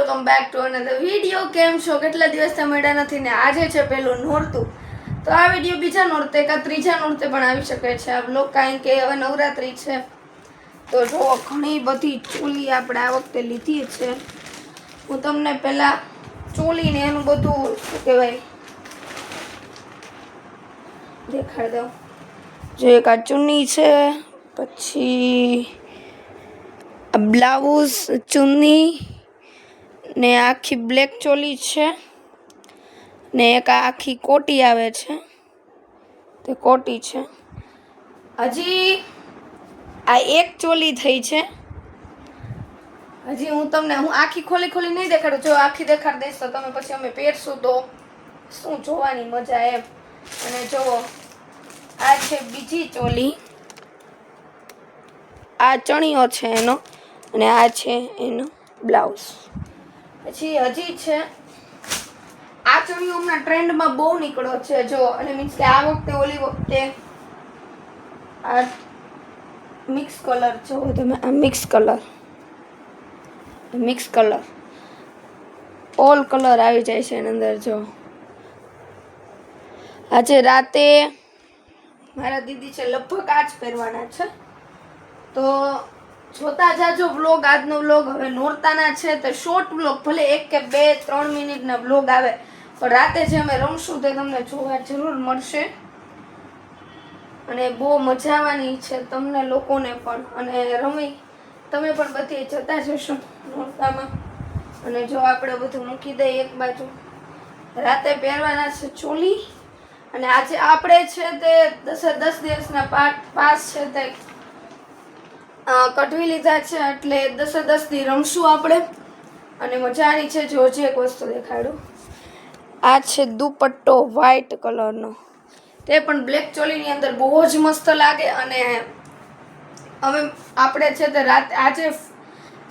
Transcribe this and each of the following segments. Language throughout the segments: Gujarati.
Welcome back to another video. કેમ છો? કેટલા દિવસથી મળ્યા નથી ને આજે છે પહેલું નોરતું. તો આ વિડીયો બીજા નોરતે કે ત્રીજા નોરતે પણ આવી શકે છે આ બ્લોગ, કારણ કે હવે નવરાત્રી છે. તો જો ઘણી બધી ચોલી આપણે આ વખતે લીધી છે. હું તમને પહેલાં ચોલીને એનું બધું શું કહેવાય દેખાડી દઉં. જો એક આ ચુન્ની છે, પછી બ્લાઉઝ, ચુન્ની ને આખી બ્લેક ચોલી છે ને એક આખી કોટી આવે છે તે કોટી છે. હજી આ એક ચોલી થઈ છે. હજી હું આખી ખોલી નહીં દેખાડું. જો આખી દેખાડી દઈશ તો તમે પછી અમે પહેરશું તો શું જોવાની મજા એમ. અને જુઓ આ છે બીજી ચોલી, આ ચણિયો છે એનો, અને આ છે એનો બ્લાઉઝ. પછી હજી છે આ ચણિયો હમણાં ટ્રેન્ડમાં બહુ નીકળ્યો છે જો, અને મીન્સ કે આ વખતે ઓલી વખતે આ મિક્સ કલર જો તમે, આ મિક્સ કલર ઓલ કલર આવી જાય છે એની અંદર. જો આજે રાતે મારા દીદી છે લગભગ આ જ પહેરવાના છે. તો જોતા જાજો વ્લોગ. આજનો વ્લોગ હવે નોરતાના છે તો શોર્ટ વ્લોગ, ભલે 1 કે 2 3 મિનિટના વ્લોગ આવે, પણ રાતે જે અમે રમશું તે તમને જોવા જરૂર મળશે. અને બહુ મજા આવવાની છે તમને લોકોને પણ, અને રમી તમે પણ બધી જતા જશો નોરતામાં. અને જો આપણે બધું મૂકી દઈએ એક બાજુ, રાતે પહેરવાના છે ચોલી. અને આજે આપણે છે તે 10 દિવસના પાસ છે તે કઢવી લીધા છે, એટલે 10 દી રમશું આપણે અને મજાની છે. જો એક વસ્તુ દેખાડું, આ છે દુપટ્ટો વ્હાઈટ કલરનો, તે પણ બ્લેક ચોલીની અંદર બહુ જ મસ્ત લાગે. અને હવે આપણે છે તે રાતે આજે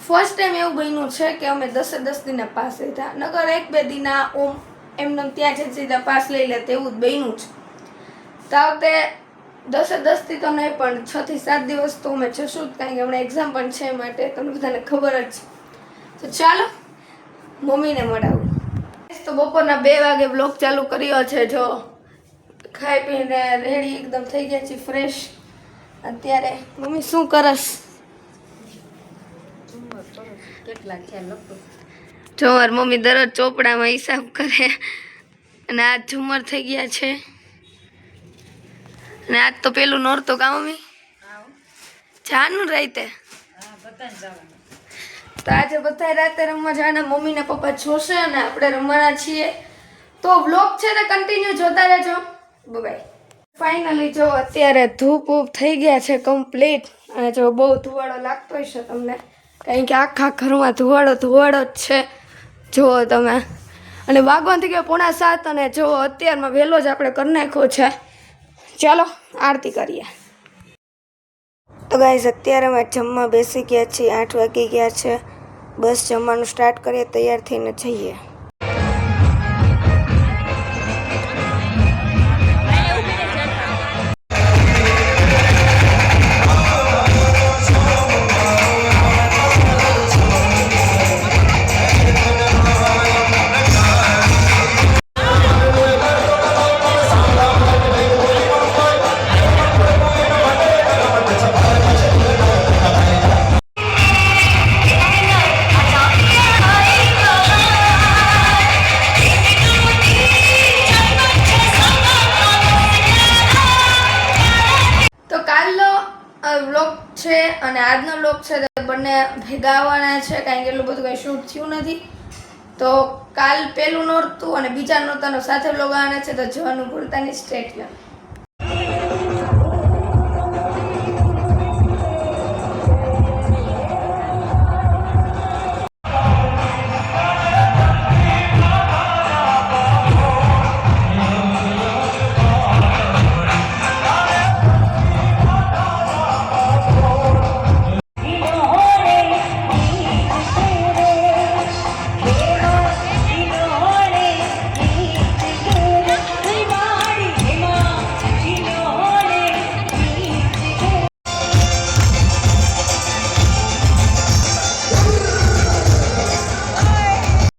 ફર્સ્ટ ટાઈમ એવું બન્યું છે કે અમે 10 દીના પાસ લીધા, નગર 1-2 દીના ઓમ એમને ત્યાં જ સીધા પાસ લઈ લે તેવું જ બન્યું છે. તો આ વખતે 10 દી તો નહીં પણ 6 થી 7 દિવસ તો અમે જશું જ, કારણ કે હમણાં એક્ઝામ પણ છે, માટે તમને બધાને ખબર જ છે. તો ચાલો મમ્મીને મળાવું. તો બપોરના 2 વાગે બ્લોગ ચાલુ કર્યો છે. જો ખાઈ પીને રેડી એકદમ થઈ ગયા છે, ફ્રેશ. અત્યારે મમ્મી શું કરસ? જો મારી મમ્મી દરરોજ ચોપડામાં હિસાબ કરે, અને આજ ઝુમર થઈ ગયા છે. અને આજ તો પેલું નોરતું કા મમ્મી જાનું રાતે, તો આજે બધા રાતે રમવા જવાના. મમ્મી ને પપ્પા જોશે અને આપણે રમવાના છીએ. તો વ્લોગ છે તે કન્ટિન્યુ જોતા રહેજો. બાય. ફાઇનલી જો અત્યારે ધૂપ થઈ ગયા છે કમ્પ્લીટ. અને જો બહુ ધુવાડો લાગતો હશે તમને, કારણ કે આખા ઘરમાં ધુવાડો જ છે. જુઓ તમે. અને વાગવાન થઈ ગયા 6:45, અને જો અત્યારમાં વહેલો જ આપણે કરી નાખ્યો છે. ચાલો આરતી કરીએ. તો ગાઈઝ અત્યારે અમે જમવા બેસી ગયા છીએ. 8 વાગી ગયા છે. બસ જમવાનું સ્ટાર્ટ કરીએ, તૈયાર થઈને જઈએ. વ્લોગ છે અને આજનો વ્લોગ છે તે બંને ભેગા આવવાના છે, કારણ કે એટલું બધું કંઈ શૂટ થયું નથી. તો કાલ પહેલું નોરતું અને બીજા નોરતાનો સાથે વ્લોગ આવવાના છે, તો જોવાનું ભૂલતા નહીં. Stay tune.